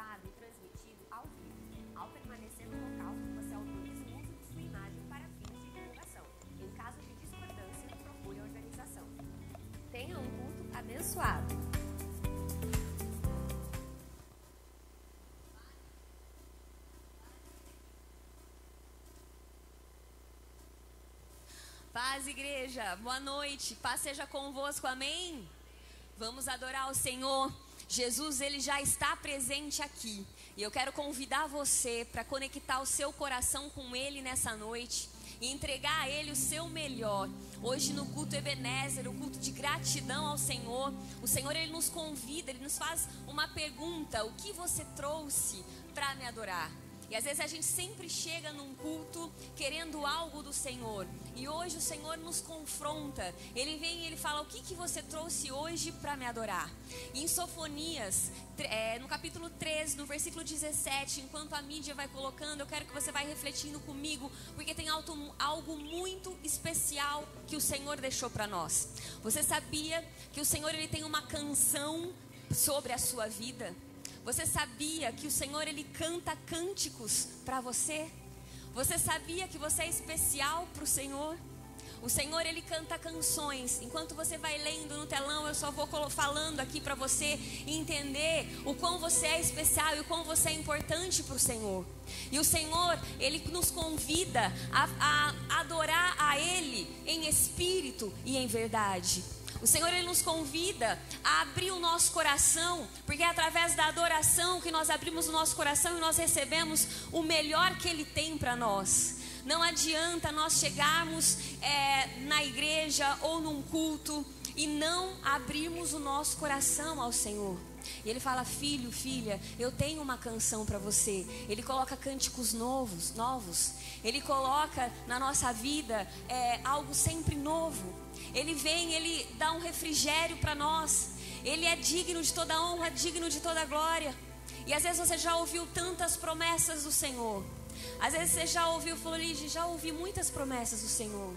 gravado e transmitido ao vivo. Ao permanecer no local, você autoriza o uso de sua imagem para fins de divulgação. Em caso de discordância, procure a organização. Tenha um culto abençoado. Paz, igreja, boa noite, paz seja convosco, amém? Vamos adorar o Senhor. Jesus, Ele já está presente aqui, e eu quero convidar você para conectar o seu coração com Ele nessa noite, e entregar a Ele o seu melhor. Hoje no culto Ebenezer, o culto de gratidão ao Senhor, o Senhor Ele nos convida, Ele nos faz uma pergunta: o que você trouxe para me adorar? E às vezes a gente sempre chega num culto querendo algo do Senhor. E hoje o Senhor nos confronta. Ele vem e Ele fala: o que você trouxe hoje para me adorar? E em Sofonias, no capítulo 3, no versículo 17, enquanto a mídia vai colocando, eu quero que você vá refletindo comigo, porque tem algo muito especial que o Senhor deixou para nós. Você sabia que o Senhor Ele tem uma canção sobre a sua vida? Você sabia que o Senhor Ele canta cânticos para você? Você sabia que você é especial para o Senhor? O Senhor Ele canta canções. Enquanto você vai lendo no telão, eu só vou falando aqui para você entender o quão você é especial e o quão você é importante para o Senhor. E o Senhor Ele nos convida a adorar a Ele em espírito e em verdade. O Senhor Ele nos convida a abrir o nosso coração, porque é através da adoração que nós abrimos o nosso coração e nós recebemos o melhor que Ele tem para nós. Não adianta nós chegarmos na igreja ou num culto e não abrirmos o nosso coração ao Senhor. E Ele fala: filho, filha, eu tenho uma canção para você. Ele coloca cânticos novos. Ele coloca na nossa vida algo sempre novo. Ele vem, Ele dá um refrigério para nós. Ele é digno de toda honra, digno de toda glória. E às vezes você já ouviu tantas promessas do Senhor. Às vezes você já ouviu, falou: Lígia, já ouvi muitas promessas do Senhor.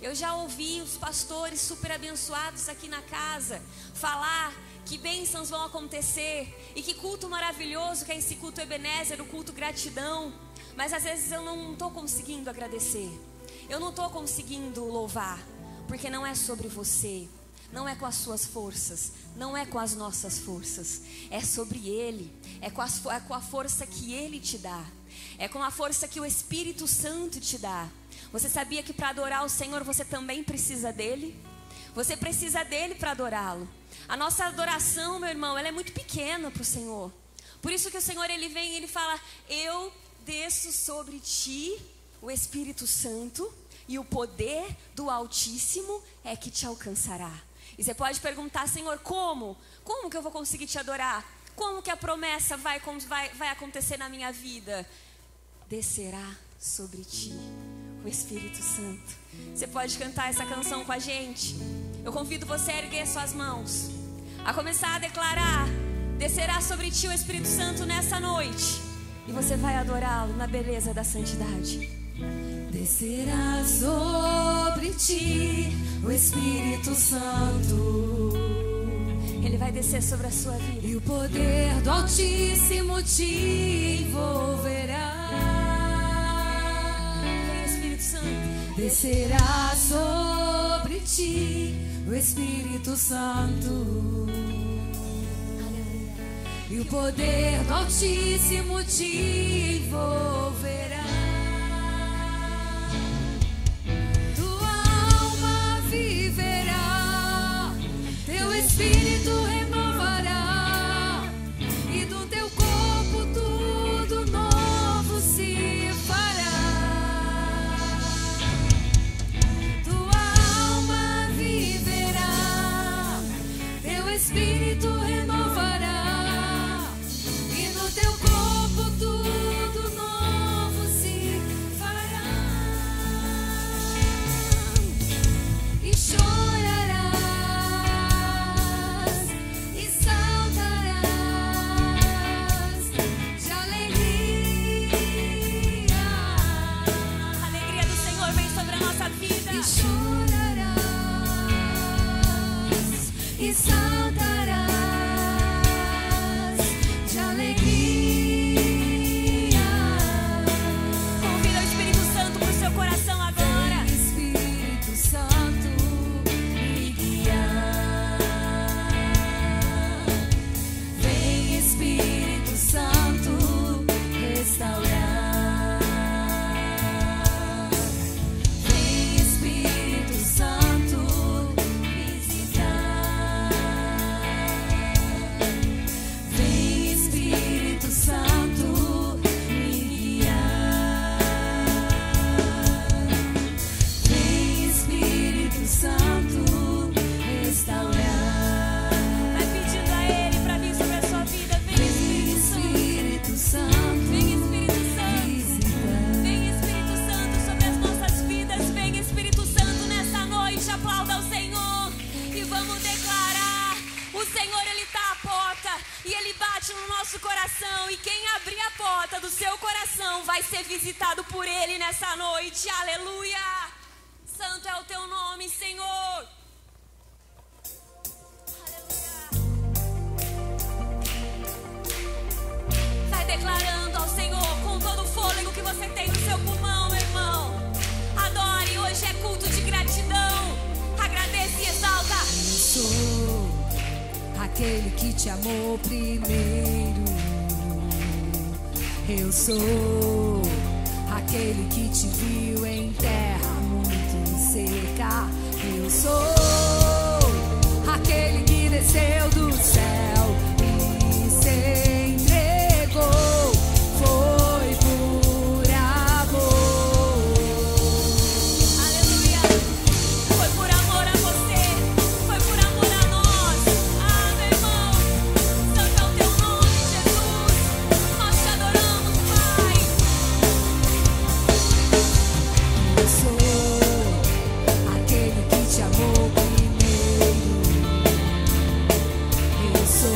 Eu já ouvi os pastores super abençoados aqui na casa falar que bênçãos vão acontecer. E que culto maravilhoso que é esse culto Ebenezer, o culto gratidão. Mas às vezes eu não estou conseguindo agradecer. Eu não estou conseguindo louvar. Porque não é sobre você, não é com as suas forças, não é com as nossas forças. É sobre Ele, é com a força que Ele te dá. É com a força que o Espírito Santo te dá. Você sabia que para adorar o Senhor você também precisa dEle? Você precisa dEle para adorá-lo. A nossa adoração, meu irmão, ela é muito pequena para o Senhor. Por isso que o Senhor Ele vem e Ele fala: eu desço sobre ti o Espírito Santo, e o poder do Altíssimo é que te alcançará. E você pode perguntar: Senhor, como? Como que eu vou conseguir te adorar? Como que a promessa vai acontecer na minha vida? Descerá sobre ti o Espírito Santo. Você pode cantar essa canção com a gente? Eu convido você a erguer suas mãos, a começar a declarar: descerá sobre ti o Espírito Santo nessa noite. E você vai adorá-lo na beleza da santidade. Descerá sobre ti o Espírito Santo. Ele vai descer sobre a sua vida. E o poder do Altíssimo te envolverá. Vem, Espírito Santo. Descerá sobre ti o Espírito Santo. E o poder do Altíssimo te envolverá. Viverá, teu espírito renovará, e do teu corpo tudo novo se fará. Tua alma viverá, teu espírito renovará, e no teu corpo tudo novo se visitado por Ele nessa noite. Aleluia! Santo é o teu nome, Senhor. Vai declarando ao Senhor com todo o fôlego que você tem no seu pulmão, meu irmão. Adore, hoje é culto de gratidão. Agradeça e exalta. Eu sou aquele que te amou primeiro. Eu sou aquele que te viu em terra muito seca. Eu sou aquele que desceu do céu e se entregou. Foi por amor. Aleluia. Foi por amor a você. Foi por amor a nós. Ah, meu irmão. Santo é o teu nome, Jesus. Nós te adoramos, Pai. Eu sou aquele que te amou primeiro. Eu sou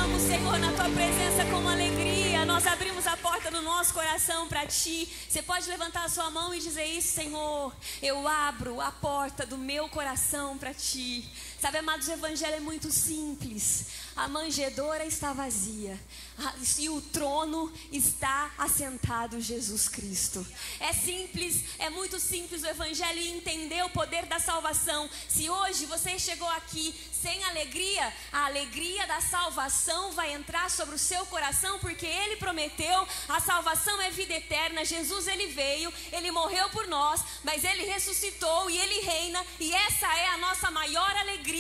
chegamos, Senhor, na tua presença com alegria. Nós abrimos a porta do nosso coração para ti. Você pode levantar a sua mão e dizer isso: Senhor, eu abro a porta do meu coração para ti. Sabe, amados, o evangelho é muito simples. A manjedoura está vazia e o trono está assentado Jesus Cristo. É simples, é muito simples o evangelho e entender o poder da salvação. Se hoje você chegou aqui sem alegria, a alegria da salvação vai entrar sobre o seu coração, porque Ele prometeu. A salvação é vida eterna. Jesus, Ele veio, Ele morreu por nós, mas Ele ressuscitou e Ele reina, e essa é a nossa maior alegria.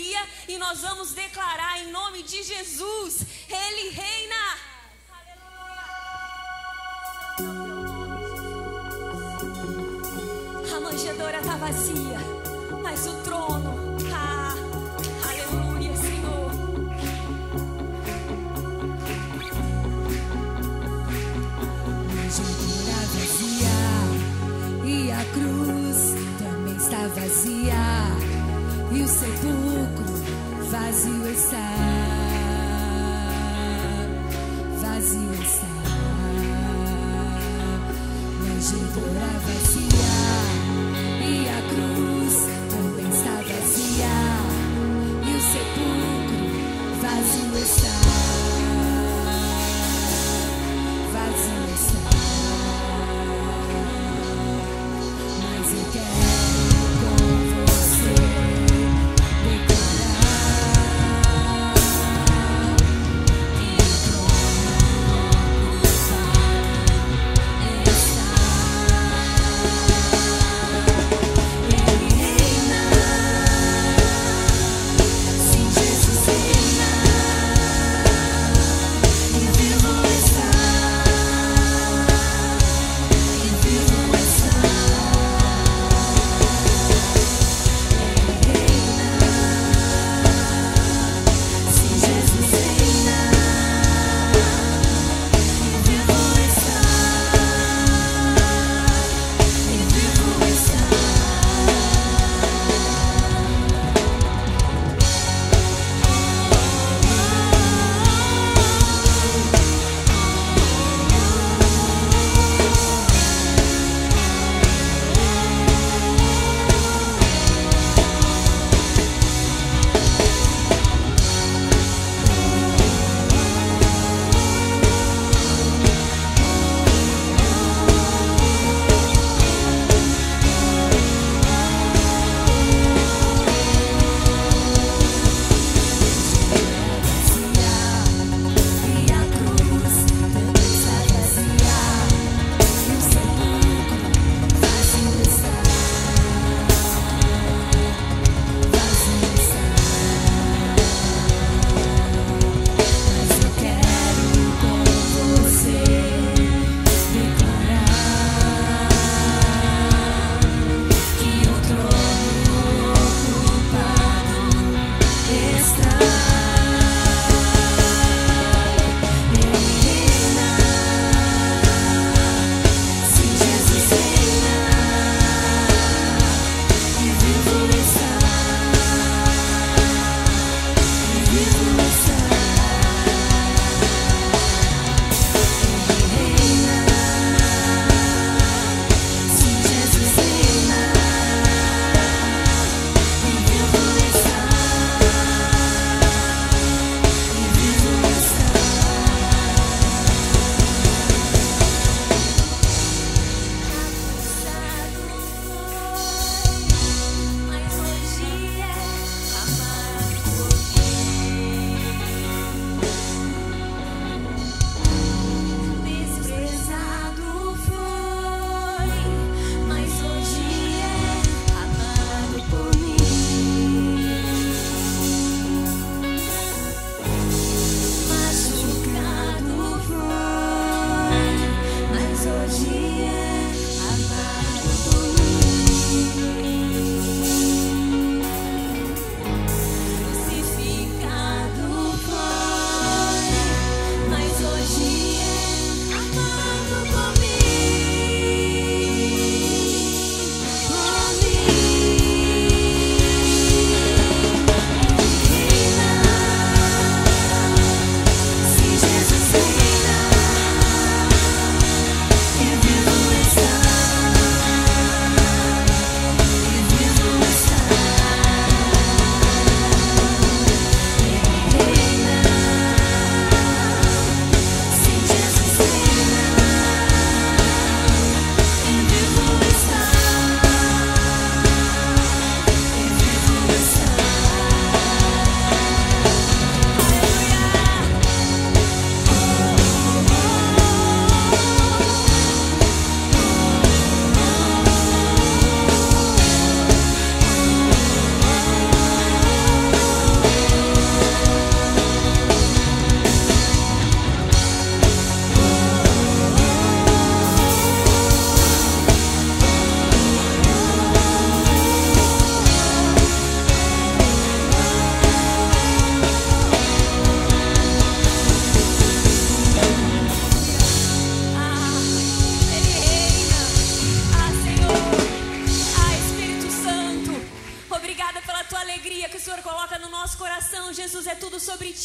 E nós vamos declarar em nome de Jesus: Ele reina. A manjedoura está vazia, mas o trono está. Aleluia, Senhor. Manjedoura vazia e a cruz também está vazia, e o sepulcro vazio está, vazio está. Manjedoura vazia e a cruz também está vazia, e o sepulcro vazio está, vazio está. Mas eu quero com você declarar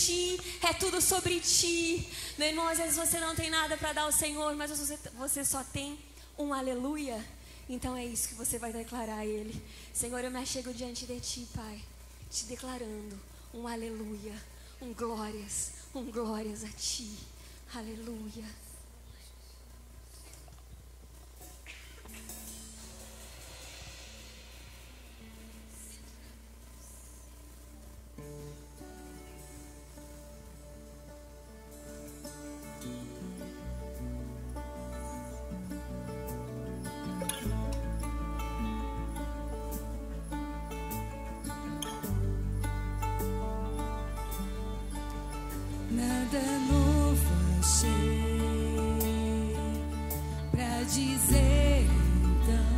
ti, é tudo sobre ti. Meu irmão, às vezes você não tem nada para dar ao Senhor, mas você só tem um aleluia. Então é isso que você vai declarar a Ele. Senhor, eu me achego diante de ti, Pai, te declarando um aleluia, um glórias a ti. Aleluia. Nada novo achei pra dizer então,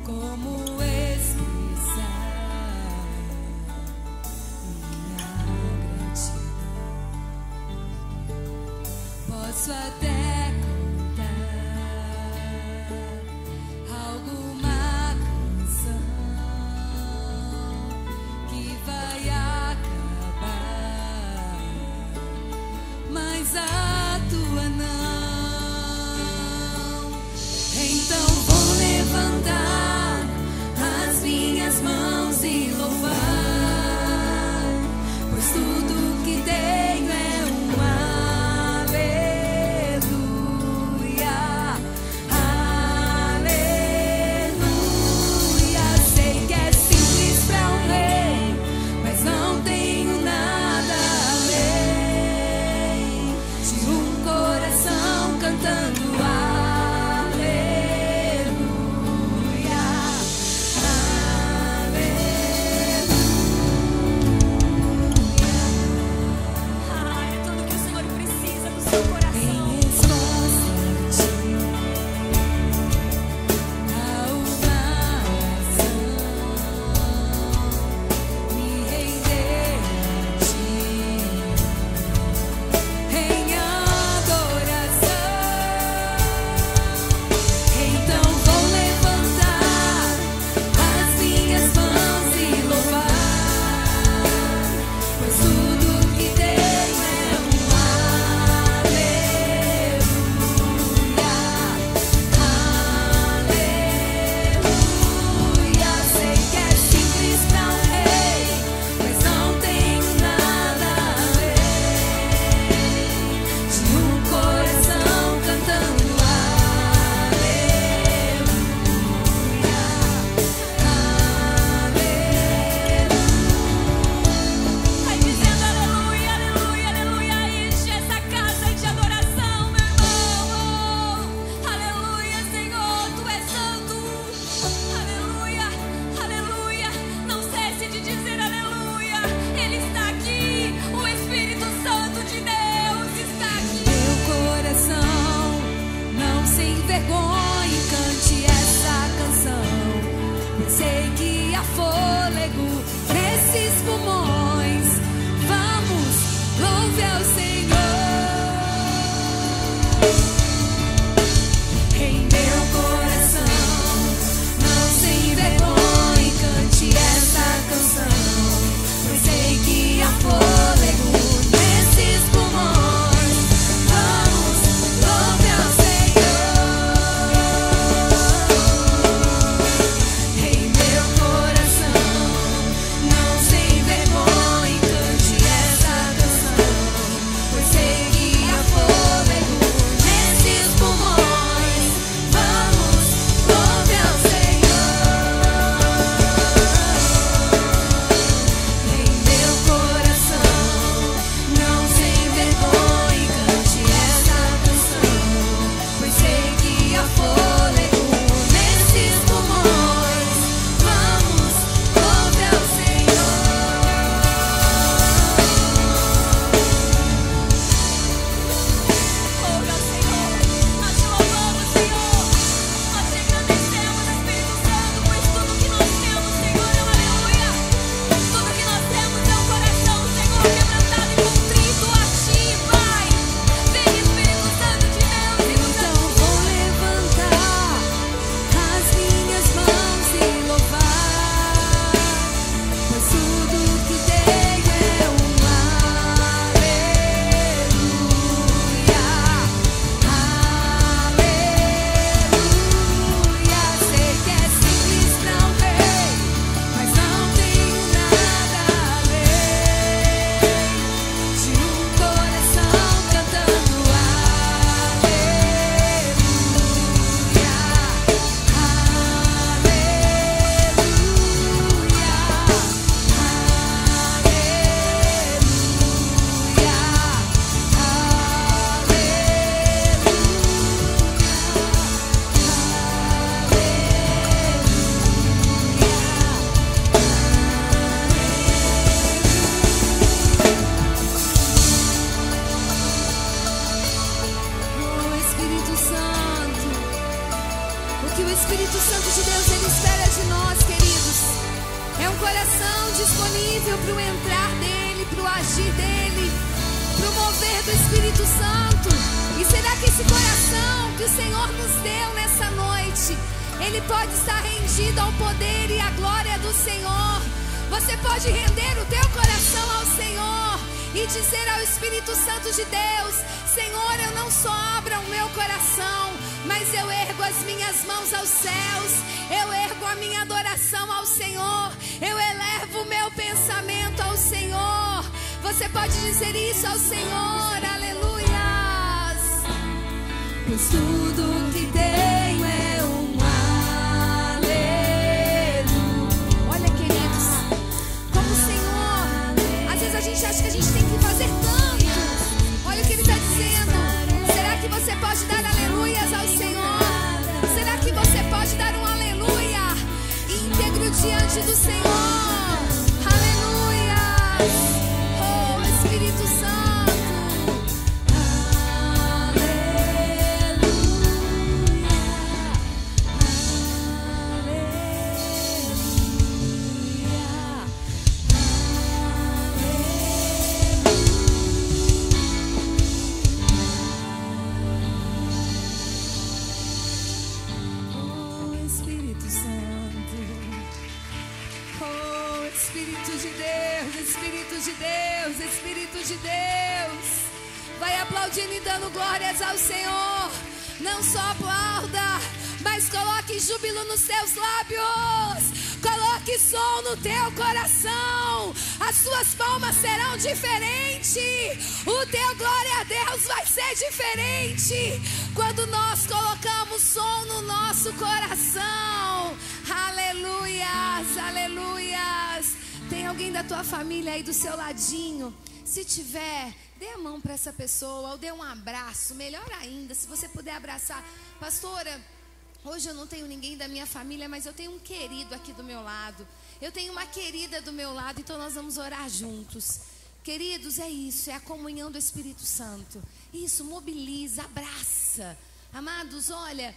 como expressar minha gratidão. Posso até cantar alguma canção que vai mas a tua não. Então vou levantar as minhas mãos e louvar, pois tudo que tenho é um aleluia, aleluia. Sei que é simples para um rei, mas não tenho nada além de um coração cantando aleluia, aleluia. Ah, é tudo que o Senhor precisa do seu coração. Em resposta a uma oração, me render a ti em adoração. Então vou levantar as minhas mãos e louvar, pois tudo que tenho é um aleluia, aleluia. disponível para o entrar dele, para o agir dele, para o mover do Espírito Santo. E será que esse coração que o Senhor nos deu nessa noite, ele pode estar rendido ao poder e à glória do Senhor? Você pode render o teu coração ao Senhor e dizer ao Espírito Santo de Deus: Senhor, eu não só abro o meu coração, mas eu ergo as minhas mãos aos céus, eu ergo a minha adoração ao Senhor, eu elevo o meu pensamento ao Senhor. Você pode dizer isso ao Senhor, aleluias. Pois tudo que tenho é um aleluia. Olha, queridos, como o Senhor, às vezes a gente acha que a gente tem que fazer tanto. Olha o que Ele está dizendo. Será que você pode dar aleluias ao Senhor? Será que você pode dar um aleluia íntegro diante do Senhor? Aleluias. Oh, Espírito Santo. Espírito de Deus, vai aplaudindo e dando glórias ao Senhor. Não só aplauda, mas coloque júbilo nos seus lábios, coloque som no teu coração. As suas palmas serão diferentes, o teu glória a Deus vai ser diferente quando nós colocamos som no nosso coração. Aleluias, aleluias. Tem alguém da tua família aí do seu ladinho? Se tiver, dê a mão para essa pessoa ou dê um abraço, melhor ainda, se você puder abraçar. Pastora, hoje eu não tenho ninguém da minha família, mas eu tenho um querido aqui do meu lado. Eu tenho uma querida do meu lado, então nós vamos orar juntos. Queridos, é isso, é a comunhão do Espírito Santo. Isso, mobiliza, abraça. Amados, olha,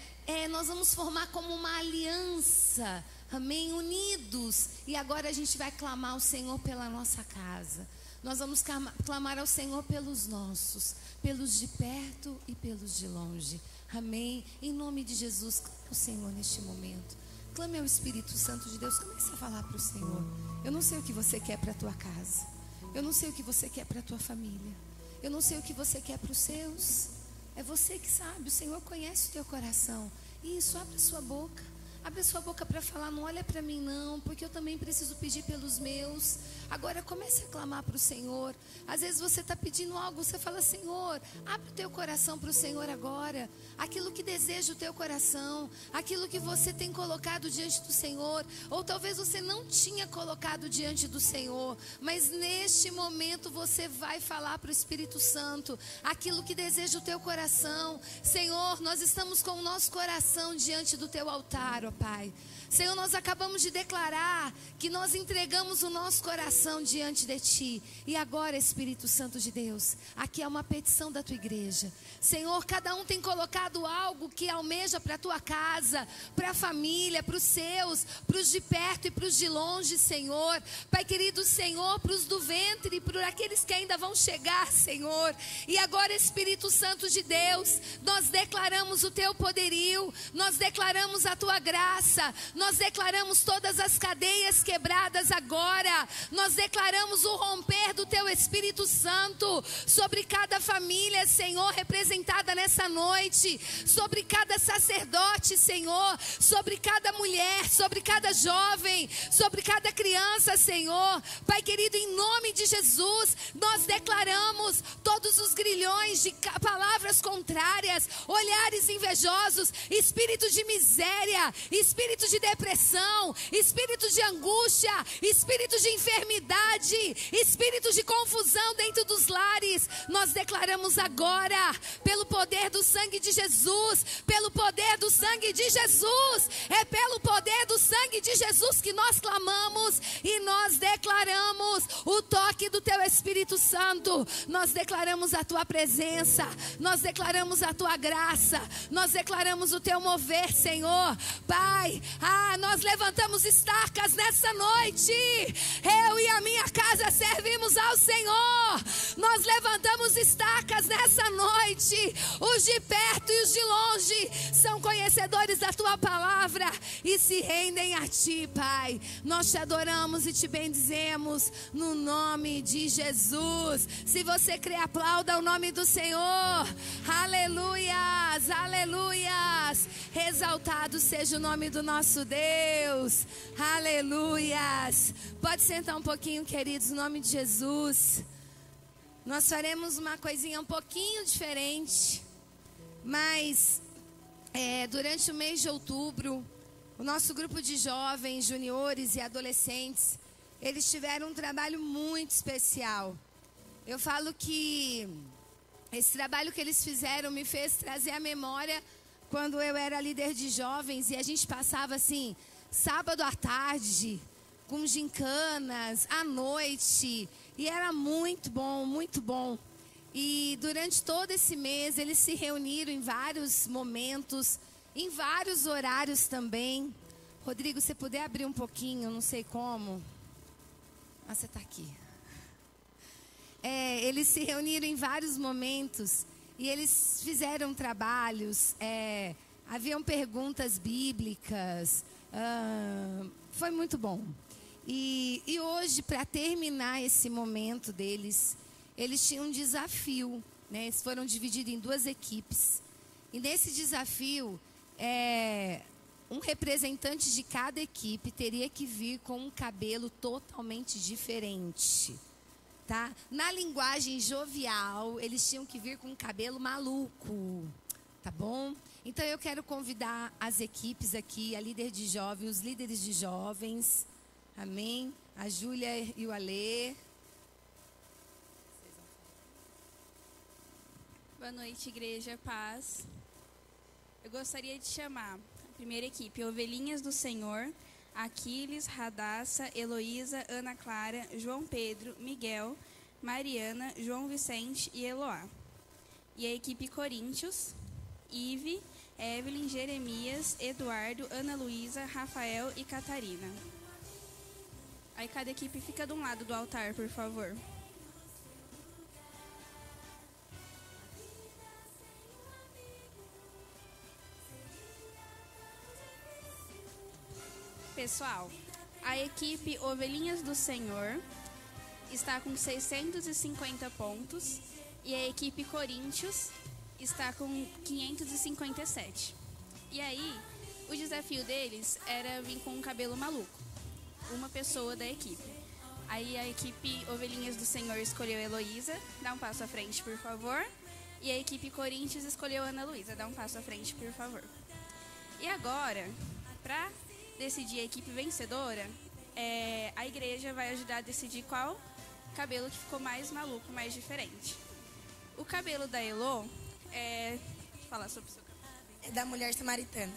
nós vamos formar como uma aliança. Amém? Unidos. E agora a gente vai clamar ao Senhor pela nossa casa. Nós vamos clamar ao Senhor pelos nossos, pelos de perto e pelos de longe. Amém? Em nome de Jesus, clame ao Senhor neste momento. Clame ao Espírito Santo de Deus. Comece a falar para o Senhor. Eu não sei o que você quer para a tua casa. Eu não sei o que você quer para a tua família. Eu não sei o que você quer para os seus. É você que sabe. O Senhor conhece o teu coração. Isso, abre a sua boca. Abre a sua boca para falar, não olha para mim não, porque eu também preciso pedir pelos meus. Agora comece a clamar para o Senhor. Às vezes você está pedindo algo, você fala: Senhor, abre o teu coração para o Senhor agora. Aquilo que deseja o teu coração, aquilo que você tem colocado diante do Senhor, ou talvez você não tinha colocado diante do Senhor, mas neste momento você vai falar para o Espírito Santo aquilo que deseja o teu coração. Senhor, nós estamos com o nosso coração diante do teu altar, ó Pai. Senhor, nós acabamos de declarar que nós entregamos o nosso coração diante de Ti. E agora, Espírito Santo de Deus, aqui é uma petição da Tua igreja. Senhor, cada um tem colocado algo que almeja para a Tua casa, para a família, para os seus, para os de perto e para os de longe, Senhor. Pai querido, Senhor, para os do ventre e para aqueles que ainda vão chegar, Senhor. E agora, Espírito Santo de Deus, nós declaramos o Teu poderio, nós declaramos a Tua graça, nós declaramos todas as cadeias quebradas agora. Nós declaramos o romper do Teu Espírito Santo sobre cada família, Senhor, representada nessa noite, sobre cada sacerdote, Senhor, sobre cada mulher, sobre cada jovem, sobre cada criança, Senhor. Pai querido, em nome de Jesus, nós declaramos todos os grilhões de palavras contrárias, olhares invejosos, espírito de miséria, espírito de depressão, espírito de angústia, espírito de enfermidade, espírito de confusão dentro dos lares. Nós declaramos agora, pelo poder do sangue de Jesus, pelo poder do sangue de Jesus, é pelo poder do sangue de Jesus que nós clamamos e nós declaramos o toque do Teu Espírito Santo. Nós declaramos a Tua presença, nós declaramos a Tua graça, nós declaramos o Teu mover, Senhor. Pai, Pai. Nós levantamos estacas nessa noite. Eu e a minha casa servimos ao Senhor. Nós levantamos estacas nessa noite. Os de perto e os de longe são conhecedores da tua palavra e se rendem a ti, Pai. Nós te adoramos e te bendizemos no nome de Jesus. Se você crê, aplauda o nome do Senhor. Aleluias, aleluias. Exaltado seja o nome do nosso Deus. Aleluias. Pode sentar um pouquinho, queridos, no nome de Jesus. Nós faremos uma coisinha um pouquinho diferente, mas durante o mês de outubro, o nosso grupo de jovens, juniores e adolescentes, eles tiveram um trabalho muito especial. Eu falo que esse trabalho que eles fizeram me fez trazer à memória quando eu era líder de jovens e a gente passava assim, sábado à tarde, com gincanas, à noite, e era muito bom, muito bom. E durante todo esse mês eles se reuniram em vários momentos, em vários horários também. Rodrigo, se puder abrir um pouquinho, não sei como. Ah, você está aqui. Eles se reuniram em vários momentos e eles fizeram trabalhos, haviam perguntas bíblicas, foi muito bom. E hoje, para terminar esse momento deles, eles tinham um desafio, né? Eles foram divididos em 2 equipes. E nesse desafio, um representante de cada equipe teria que vir com um cabelo totalmente diferente. Tá? Na linguagem jovial, eles tinham que vir com um cabelo maluco, tá bom? Então eu quero convidar as equipes aqui, a líder de jovens, os líderes de jovens, amém? A Júlia e o Alê. Boa noite, igreja, paz. Eu gostaria de chamar a primeira equipe, Ovelhinhas do Senhor, Aquiles, Radassa, Heloísa, Ana Clara, João Pedro, Miguel, Mariana, João Vicente e Eloá. E a equipe Coríntios, Ive, Evelyn, Jeremias, Eduardo, Ana Luísa, Rafael e Catarina. Aí cada equipe fica de um lado do altar, por favor. Pessoal, a equipe Ovelhinhas do Senhor está com 650 pontos e a equipe Coríntios está com 557. E aí, o desafio deles era vir com um cabelo maluco, uma pessoa da equipe. Aí a equipe Ovelhinhas do Senhor escolheu Heloísa, dá um passo à frente, por favor. E a equipe Coríntios escolheu Ana Luísa, dá um passo à frente, por favor. E agora, para decidir a equipe vencedora, a igreja vai ajudar a decidir qual cabelo que ficou mais maluco, mais diferente. O cabelo da Elo, falar sobre o seu cabelo. É da mulher samaritana.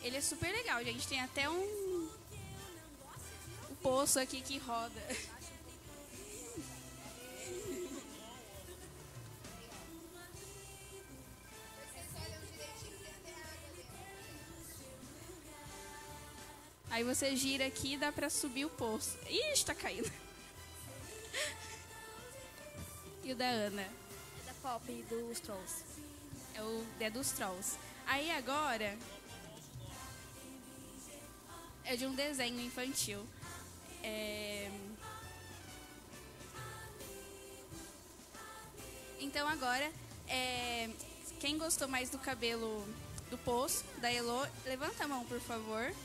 Ele é super legal, gente. Tem até um poço aqui que roda. Aí você gira aqui e dá pra subir o poço. Ixi, tá caindo. E o da Ana? É da Pop e dos Trolls. É dos Trolls. Aí agora é de um desenho infantil. Então agora, quem gostou mais do cabelo do poço, da Elo, levanta a mão, por favor.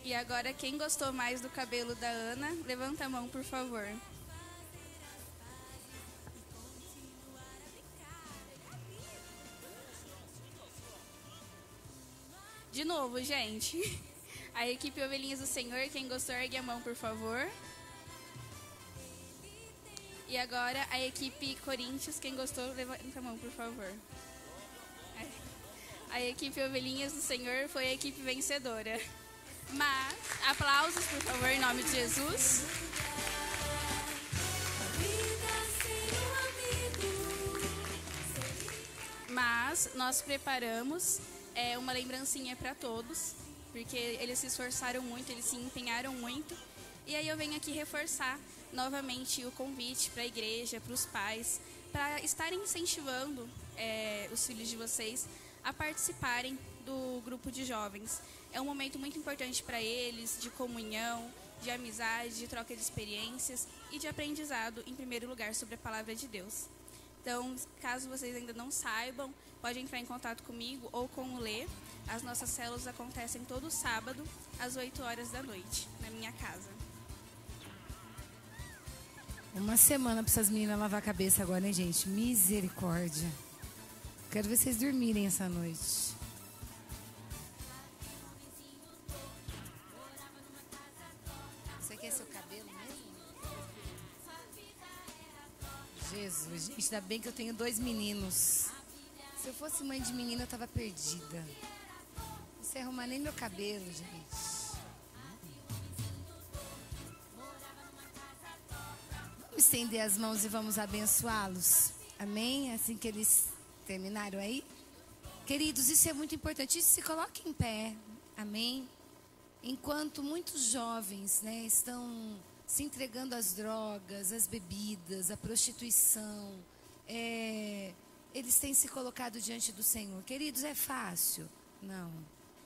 E agora, quem gostou mais do cabelo da Ana, levanta a mão, por favor. De novo, gente. A equipe Ovelhinhas do Senhor, quem gostou, ergue a mão, por favor. E agora, a equipe Coríntios, quem gostou, levanta a mão, por favor. A equipe Ovelhinhas do Senhor foi a equipe vencedora. Mas, aplausos, por favor, em nome de Jesus. Mas nós preparamos uma lembrancinha para todos, porque eles se esforçaram muito, eles se empenharam muito. E aí eu venho aqui reforçar novamente o convite para a igreja, para os pais, para estarem incentivando os filhos de vocês a participarem do grupo de jovens. É um momento muito importante para eles, de comunhão, de amizade, de troca de experiências e de aprendizado, em primeiro lugar, sobre a palavra de Deus. Então, caso vocês ainda não saibam, pode entrar em contato comigo ou com o Lê. As nossas células acontecem todo sábado, às 8 horas da noite, na minha casa. Uma semana para essas meninas lavar a cabeça agora, hein, gente? Misericórdia. Quero ver vocês dormirem essa noite. Isso aqui é seu cabelo mesmo? Jesus, gente, ainda bem que eu tenho 2 meninos. Se eu fosse mãe de menina, eu tava perdida. Não sei arrumar nem meu cabelo, gente. Vamos estender as mãos e vamos abençoá-los. Amém? Assim que eles terminaram aí. Queridos, isso é muito importante. Isso, se coloque em pé. Amém? Enquanto muitos jovens, né, estão se entregando às drogas, às bebidas, à prostituição, eles têm se colocado diante do Senhor. Queridos, é fácil? Não.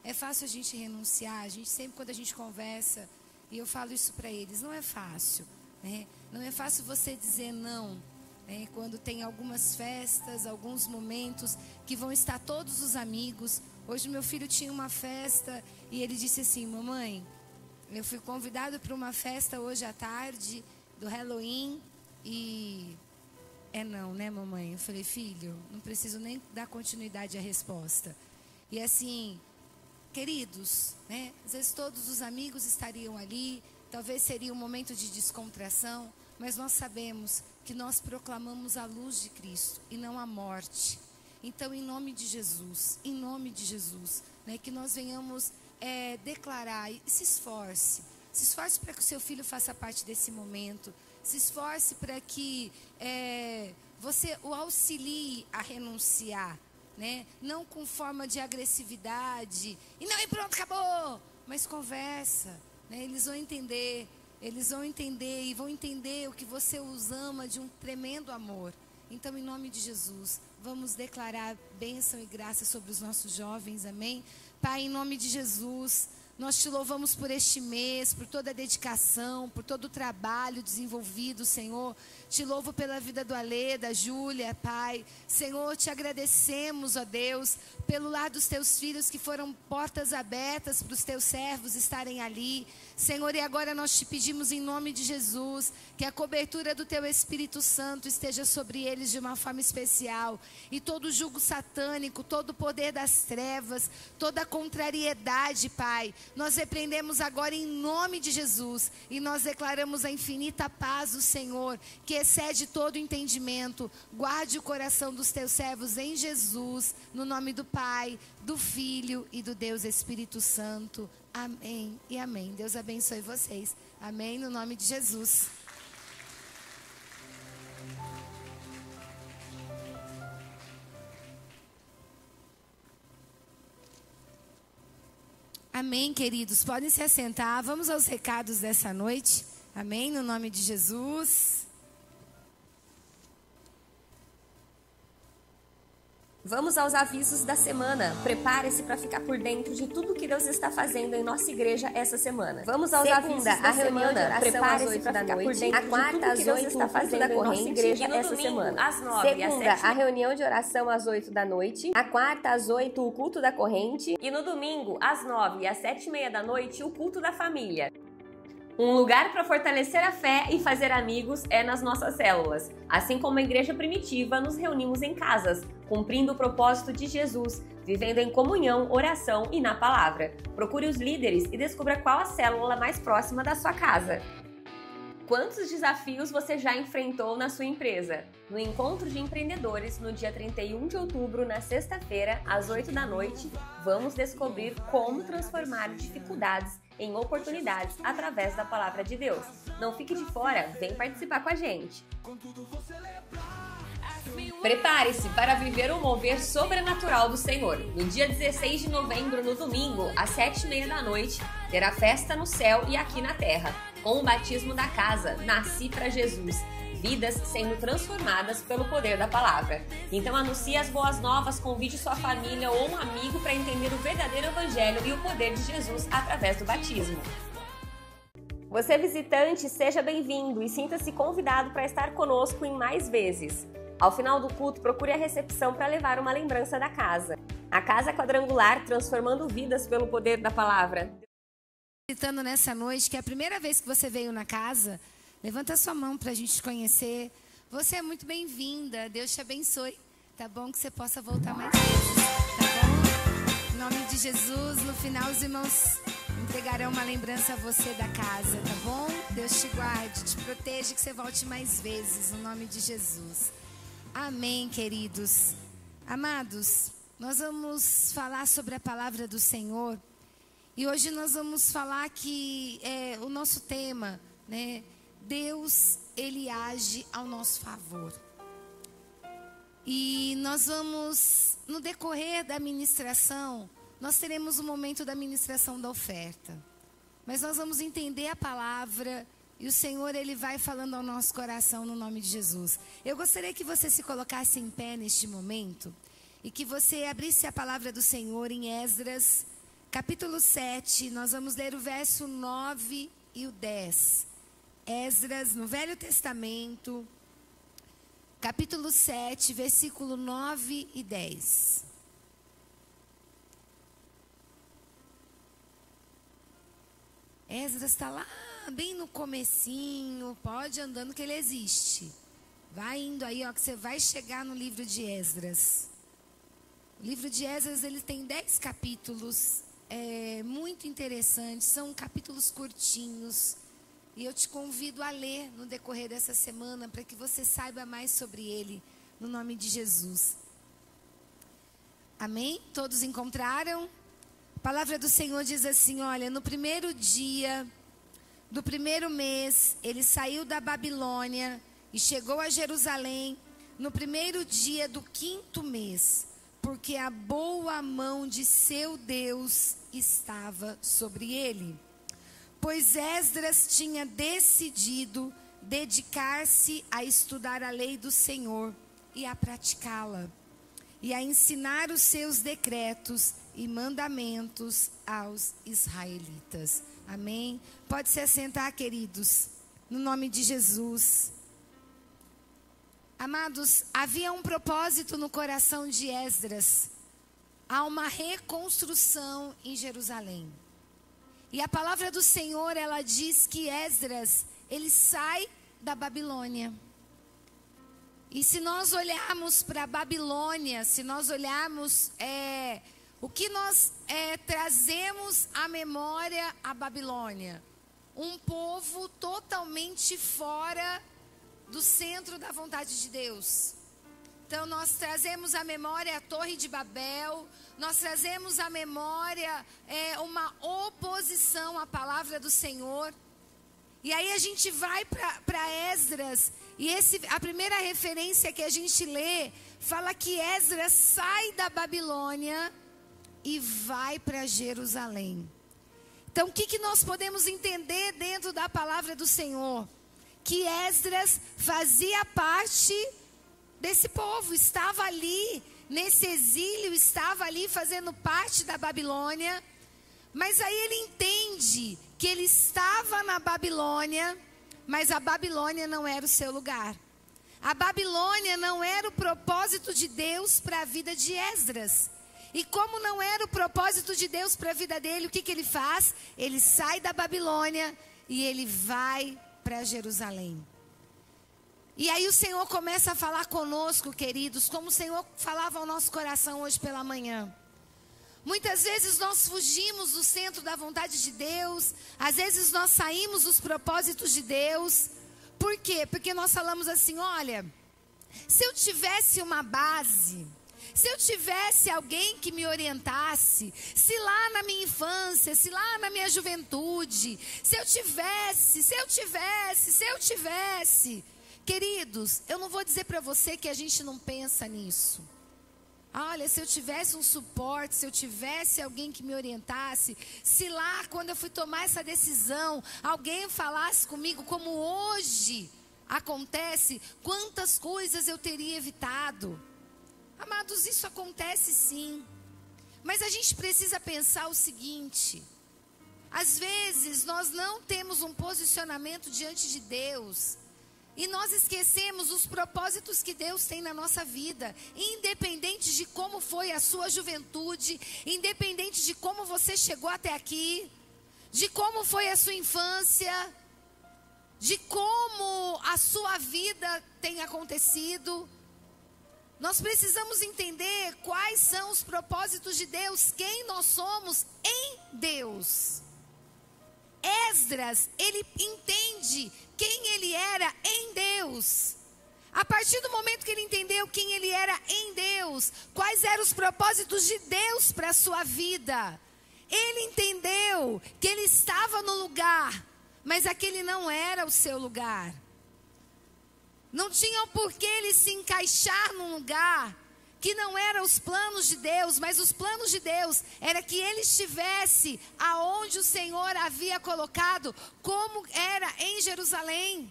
É fácil a gente renunciar. A gente sempre, quando a gente conversa, e eu falo isso para eles, não é fácil, né? Não é fácil você dizer não, né? Quando tem algumas festas, alguns momentos que vão estar todos os amigos. Hoje meu filho tinha uma festa e ele disse assim: mamãe, eu fui convidado para uma festa hoje à tarde do Halloween e não, né, mamãe? Eu falei: filho, não preciso nem dar continuidade à resposta. E assim, queridos, né? Às vezes todos os amigos estariam ali, talvez seria um momento de descontração, mas nós sabemos que nós proclamamos a luz de Cristo e não a morte. Então, em nome de Jesus, né, que nós venhamos declarar, e se esforce para que o seu filho faça parte desse momento, se esforce para que você o auxilie a renunciar, né? Não com forma de agressividade, e pronto, acabou, mas conversa, né? Eles vão entender e vão entender o que você os ama de um tremendo amor. Então, em nome de Jesus, vamos declarar bênção e graça sobre os nossos jovens, amém? Pai, em nome de Jesus, nós te louvamos por este mês, por toda a dedicação, por todo o trabalho desenvolvido, Senhor. Te louvo pela vida do Alê, da Júlia, Pai. Senhor, te agradecemos, ó Deus, pelo lar dos teus filhos que foram portas abertas para os teus servos estarem ali. Senhor, e agora nós te pedimos em nome de Jesus, que a cobertura do teu Espírito Santo esteja sobre eles de uma forma especial. E todo o jugo satânico, todo o poder das trevas, toda a contrariedade, Pai, nós repreendemos agora em nome de Jesus. E nós declaramos a infinita paz do Senhor, que excede todo entendimento. Guarde o coração dos teus servos em Jesus, no nome do Pai, do Filho e do Deus Espírito Santo. Amém e amém. Deus abençoe vocês. Amém, no nome de Jesus. Amém, queridos. Podem se assentar. Vamos aos recados dessa noite. Amém, no nome de Jesus. Vamos aos avisos da semana. Prepare-se para ficar por dentro de tudo que Deus está fazendo em nossa igreja essa semana. Vamos aos avisos da semana. Prepare-se para ficar por dentro de tudo que Deus está fazendo em nossa igreja essa semana. Às 9, segunda, a reunião de oração às 8 da noite. A quarta, às 8, o culto da corrente. E no domingo, às 9 e às 7h30 da noite, o culto da família. Um lugar para fortalecer a fé e fazer amigos é nas nossas células. Assim como a igreja primitiva, nos reunimos em casas, cumprindo o propósito de Jesus, vivendo em comunhão, oração e na palavra. Procure os líderes e descubra qual a célula mais próxima da sua casa. Quantos desafios você já enfrentou na sua empresa? No Encontro de Empreendedores, no dia 31 de outubro, na sexta-feira, às 8 da noite, vamos descobrir como transformar dificuldades em oportunidades através da palavra de Deus. Não fique de fora, vem participar com a gente. Prepare-se para viver o mover sobrenatural do Senhor. No dia 16 de novembro, no domingo, às 7h30 da noite, terá festa no céu e aqui na terra, com o batismo da casa Nasci para Jesus. Vidas sendo transformadas pelo poder da palavra. Então anuncie as boas novas, convide sua família ou um amigo para entender o verdadeiro evangelho e o poder de Jesus através do batismo. Você visitante, seja bem-vindo e sinta-se convidado para estar conosco em mais vezes. Ao final do culto, procure a recepção para levar uma lembrança da casa. A Casa Quadrangular, transformando vidas pelo poder da palavra. Visitando nessa noite, que é a primeira vez que você veio na casa, levanta sua mão para a gente te conhecer. Você é muito bem-vinda. Deus te abençoe. Tá bom que você possa voltar mais vezes. Tá bom? Em nome de Jesus, no final os irmãos entregarão uma lembrança a você da casa, tá bom? Deus te guarde, te proteja, que você volte mais vezes, no nome de Jesus. Amém, queridos. Amados, nós vamos falar sobre a palavra do Senhor. E hoje nós vamos falar que o nosso tema, né? Deus, Ele age ao nosso favor. E nós vamos, no decorrer da ministração, nós teremos um momento da ministração da oferta. Mas nós vamos entender a palavra e o Senhor, Ele vai falando ao nosso coração no nome de Jesus. Eu gostaria que você se colocasse em pé neste momento e que você abrisse a palavra do Senhor em Esdras, capítulo 7. Nós vamos ler o verso 9 e o 10. Esdras, no Velho Testamento, capítulo 7, versículo 9 e 10. Esdras está lá bem no comecinho, pode andando que ele existe. Vai indo aí, ó, que você vai chegar no livro de Esdras. O livro de Esdras, ele tem 10 capítulos, muito interessantes, são capítulos curtinhos. E eu te convido a ler no decorrer dessa semana para que você saiba mais sobre ele, no nome de Jesus. Amém? Todos encontraram? A palavra do Senhor diz assim, olha, no primeiro dia do primeiro mês, ele saiu da Babilônia e chegou a Jerusalém no primeiro dia do 5º mês, porque a boa mão de seu Deus estava sobre ele. Pois Esdras tinha decidido dedicar-se a estudar a lei do Senhor e a praticá-la, e a ensinar os seus decretos e mandamentos aos israelitas. Amém? Pode se assentar, queridos, no nome de Jesus. Amados, havia um propósito no coração de Esdras. Há uma reconstrução em Jerusalém. E a palavra do Senhor, ela diz que Esdras, ele sai da Babilônia. E se nós olharmos para a Babilônia, se nós olharmos o que nós trazemos à memória a Babilônia, um povo totalmente fora do centro da vontade de Deus. Então nós trazemos à memória a Torre de Babel, nós trazemos à memória uma oposição à palavra do Senhor. E aí a gente vai para Esdras, e a primeira referência que a gente lê, fala que Esdras sai da Babilônia e vai para Jerusalém. Então o que nós podemos entender dentro da palavra do Senhor? Que Esdras fazia parte desse povo, estava ali nesse exílio, estava ali fazendo parte da Babilônia. Mas aí ele entende que ele estava na Babilônia, mas a Babilônia não era o seu lugar. A Babilônia não era o propósito de Deus para a vida de Esdras. E como não era o propósito de Deus para a vida dele, o que ele faz? Ele sai da Babilônia e ele vai para Jerusalém. E aí o Senhor começa a falar conosco, queridos, como o Senhor falava ao nosso coração hoje pela manhã. Muitas vezes nós fugimos do centro da vontade de Deus, às vezes nós saímos dos propósitos de Deus. Por quê? Porque nós falamos assim, olha, se eu tivesse uma base, Se eu tivesse alguém que me orientasse, se lá na minha infância, se lá na minha juventude, se eu tivesse. Queridos, eu não vou dizer para você que a gente não pensa nisso. Olha, se eu tivesse um suporte, se eu tivesse alguém que me orientasse, se lá quando eu fui tomar essa decisão, alguém falasse comigo como hoje acontece, quantas coisas eu teria evitado. Amados, isso acontece sim. Mas a gente precisa pensar o seguinte: às vezes nós não temos um posicionamento diante de Deus e nós esquecemos os propósitos que Deus tem na nossa vida, independente de como foi a sua juventude, independente de como você chegou até aqui, de como foi a sua infância, de como a sua vida tem acontecido. Nós precisamos entender quais são os propósitos de Deus, quem nós somos em Deus. Esdras, ele entende quem ele era em Deus. A partir do momento que ele entendeu quem ele era em Deus, quais eram os propósitos de Deus para a sua vida, ele entendeu que ele estava no lugar, mas aquele não era o seu lugar. Não tinha por que ele se encaixar num lugar que não eram os planos de Deus, mas os planos de Deus era que ele estivesse aonde o Senhor havia colocado, como era em Jerusalém.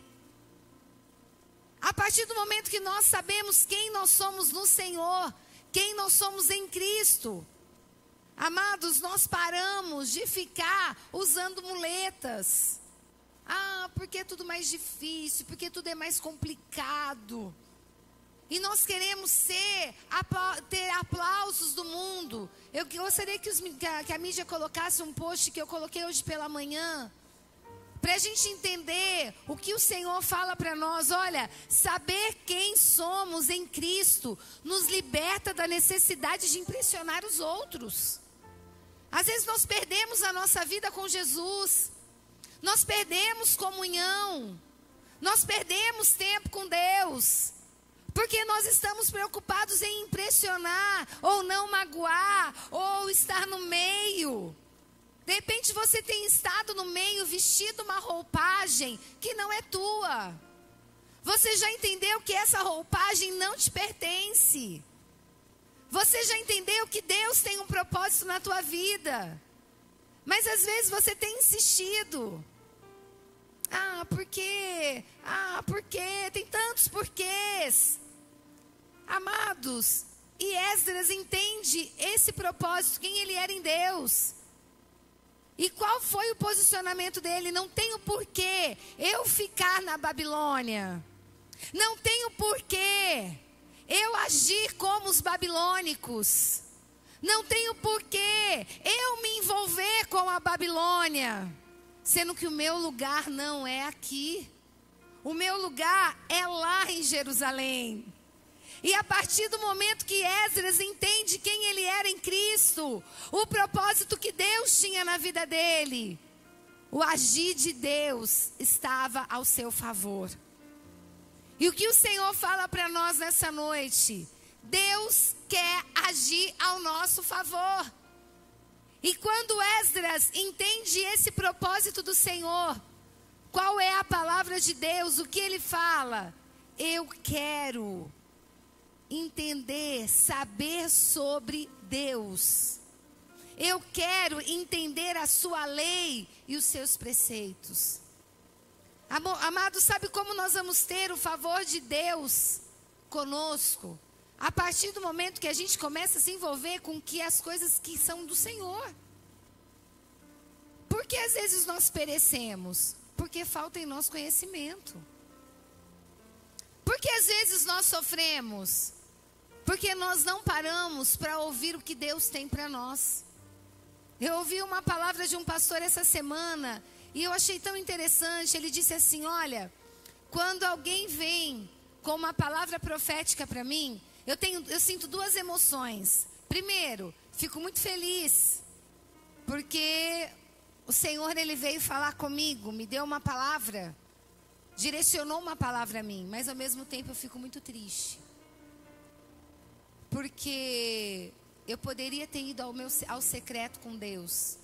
A partir do momento que nós sabemos quem nós somos no Senhor, quem nós somos em Cristo, amados, nós paramos de ficar usando muletas. Porque é tudo mais difícil, porque tudo é mais complicado. E nós queremos ter aplausos do mundo. Eu gostaria que a mídia colocasse um post que eu coloquei hoje pela manhã, para a gente entender o que o Senhor fala para nós. Olha, saber quem somos em Cristo nos liberta da necessidade de impressionar os outros. Às vezes nós perdemos a nossa vida com Jesus. Nós perdemos comunhão, nós perdemos tempo com Deus, porque nós estamos preocupados em impressionar, ou não magoar, ou estar no meio. De repente você tem estado no meio, vestido uma roupagem que não é tua. Você já entendeu que essa roupagem não te pertence. Você já entendeu que Deus tem um propósito na tua vida. Mas às vezes você tem insistido. Por quê? Por quê? Tem tantos porquês. Amados, e Esdras entende esse propósito, quem ele era em Deus. E qual foi o posicionamento dele? Não tenho porquê eu ficar na Babilônia. Não tenho porquê eu agir como os babilônicos. Não tenho porquê eu me envolver com a Babilônia, sendo que o meu lugar não é aqui. O meu lugar é lá em Jerusalém. E a partir do momento que Esdras entende quem ele era em Cristo, o propósito que Deus tinha na vida dele, o agir de Deus estava ao seu favor. E o que o Senhor fala para nós nessa noite? Deus quer agir ao nosso favor. E quando Esdras entende esse propósito do Senhor, qual é a palavra de Deus? O que ele fala? Eu quero entender, saber sobre Deus. Eu quero entender a sua lei e os seus preceitos. Amado, sabe como nós vamos ter o favor de Deus conosco? A partir do momento que a gente começa a se envolver com as coisas que são do Senhor. Por que às vezes nós perecemos? Porque falta em nós conhecimento. Por que às vezes nós sofremos? Porque nós não paramos para ouvir o que Deus tem para nós. Eu ouvi uma palavra de um pastor essa semana e eu achei tão interessante. Ele disse assim: olha, quando alguém vem com uma palavra profética para mim, eu sinto duas emoções. Primeiro, fico muito feliz, porque o Senhor, ele veio falar comigo, me deu uma palavra, direcionou uma palavra a mim, mas ao mesmo tempo eu fico muito triste. Porque eu poderia ter ido ao secreto com Deus,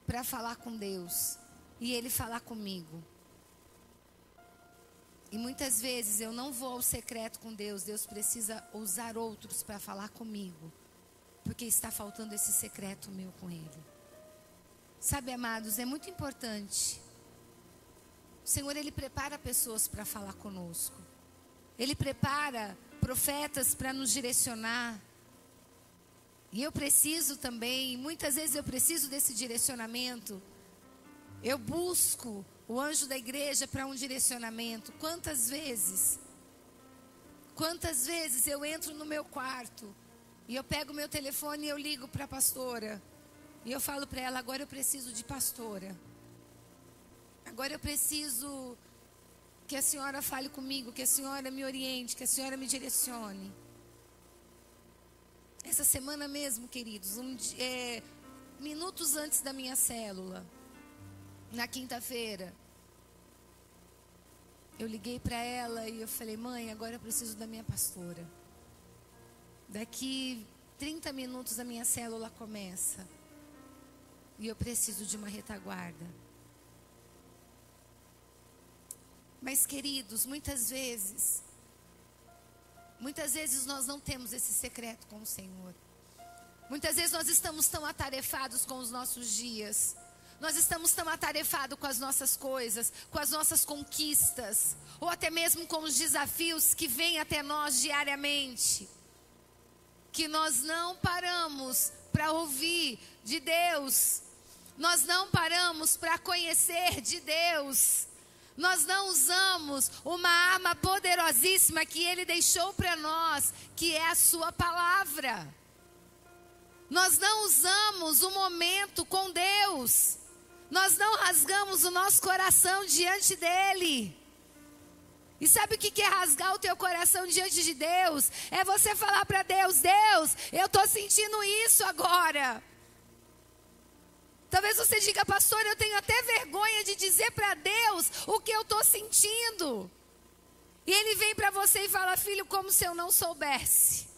para falar com Deus, e Ele falar comigo. E muitas vezes eu não vou ao secreto com Deus, Deus precisa usar outros para falar comigo, porque está faltando esse secreto meu com Ele. Sabe, amados, é muito importante. O Senhor, Ele prepara pessoas para falar conosco. Ele prepara profetas para nos direcionar. E eu preciso também, muitas vezes eu preciso desse direcionamento. Eu busco o anjo da igreja para um direcionamento. Quantas vezes eu entro no meu quarto e eu pego meu telefone e eu ligo para a pastora. E eu falo para ela, agora eu preciso de pastora. Agora eu preciso que a senhora fale comigo, que a senhora me oriente, que a senhora me direcione. Essa semana mesmo, queridos, minutos antes da minha célula, na quinta-feira, eu liguei para ela e eu falei, mãe, agora eu preciso da minha pastora. Daqui 30 minutos a minha célula começa. E eu preciso de uma retaguarda. Mas, queridos, muitas vezes nós não temos esse secreto com o Senhor. Muitas vezes nós estamos tão atarefados com os nossos dias. Nós estamos tão atarefados com as nossas coisas, com as nossas conquistas, ou até mesmo com os desafios que vêm até nós diariamente, que nós não paramos para ouvir de Deus, nós não paramos para conhecer de Deus, nós não usamos uma arma poderosíssima que Ele deixou para nós, que é a sua palavra. Nós não usamos o momento com Deus, nós não rasgamos o nosso coração diante dEle. E sabe o que é rasgar o teu coração diante de Deus? É você falar para Deus, Deus, eu estou sentindo isso agora. Talvez você diga, pastor, eu tenho até vergonha de dizer para Deus o que eu estou sentindo. E Ele vem para você e fala, filho, como se eu não soubesse.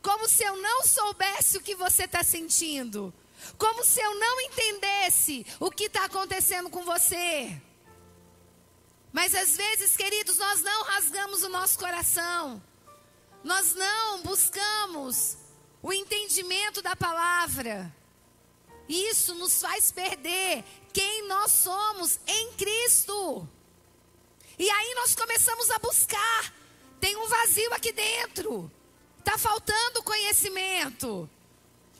Como se eu não soubesse o que você está sentindo. Como se eu não entendesse o que está acontecendo com você. Mas às vezes, queridos, nós não rasgamos o nosso coração. Nós não buscamos o entendimento da palavra. Isso nos faz perder quem nós somos em Cristo. E aí nós começamos a buscar. Tem um vazio aqui dentro. Está faltando conhecimento.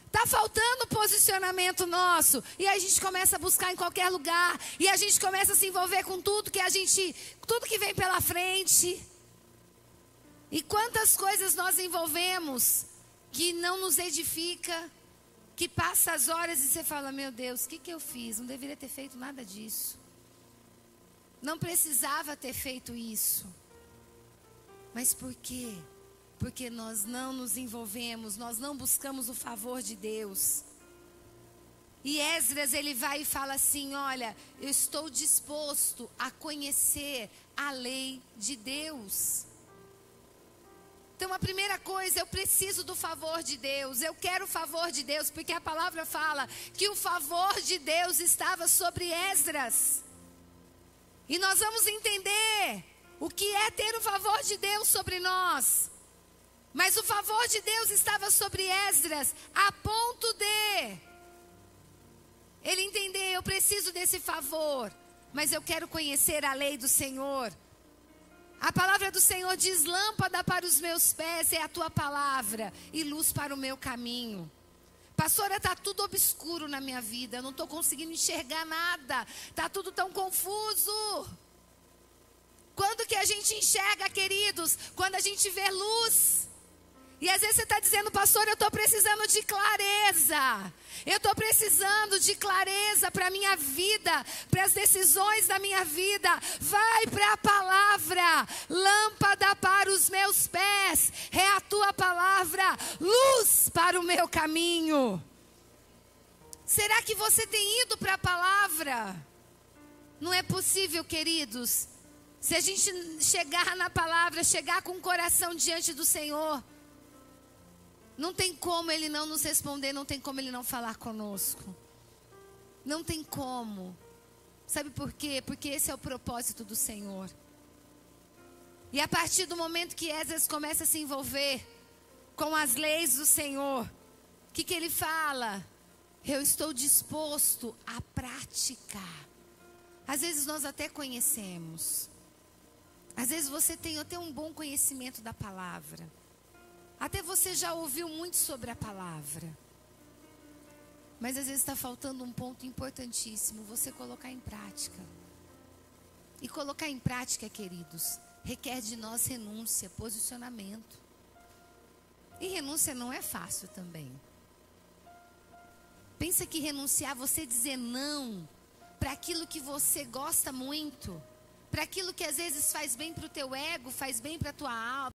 Está faltando posicionamento nosso. E a gente começa a buscar em qualquer lugar. E a gente começa a se envolver com tudo que vem pela frente. E quantas coisas nós envolvemos que não nos edifica, que passa as horas e você fala, meu Deus, o que eu fiz? Não deveria ter feito nada disso. Não precisava ter feito isso. Mas por quê? Porque nós não nos envolvemos, nós não buscamos o favor de Deus. E Esdras, ele vai e fala assim, olha, eu estou disposto a conhecer a lei de Deus. Então a primeira coisa, eu preciso do favor de Deus, eu quero o favor de Deus, porque a palavra fala que o favor de Deus estava sobre Esdras. E nós vamos entender o que é ter o favor de Deus sobre nós. Mas o favor de Deus estava sobre Esdras, a ponto de ele entender, eu preciso desse favor, mas eu quero conhecer a lei do Senhor. A palavra do Senhor diz, lâmpada para os meus pés é a tua palavra e luz para o meu caminho. Pastora, está tudo obscuro na minha vida, eu não estou conseguindo enxergar nada, está tudo tão confuso. Quando que a gente enxerga, queridos? Quando a gente vê luz. E às vezes você está dizendo, pastor, eu estou precisando de clareza. Eu estou precisando de clareza para a minha vida, para as decisões da minha vida. Vai para a palavra, lâmpada para os meus pés, é a tua palavra, luz para o meu caminho. Será que você tem ido para a palavra? Não é possível, queridos, se a gente chegar na palavra, chegar com o coração diante do Senhor, Não tem como Ele não nos responder, não tem como Ele não falar conosco. Não tem como. Sabe por quê? Porque esse é o propósito do Senhor. E a partir do momento que Esdras começa a se envolver com as leis do Senhor, o que Ele fala? Eu estou disposto a praticar. Às vezes nós até conhecemos. Às vezes você tem até um bom conhecimento da palavra. Até você já ouviu muito sobre a palavra. Mas às vezes está faltando um ponto importantíssimo, você colocar em prática. E colocar em prática, queridos, requer de nós renúncia, posicionamento. E renúncia não é fácil também. Pensa que renunciar, você dizer não para aquilo que você gosta muito, para aquilo que às vezes faz bem para o teu ego, faz bem para a tua alma,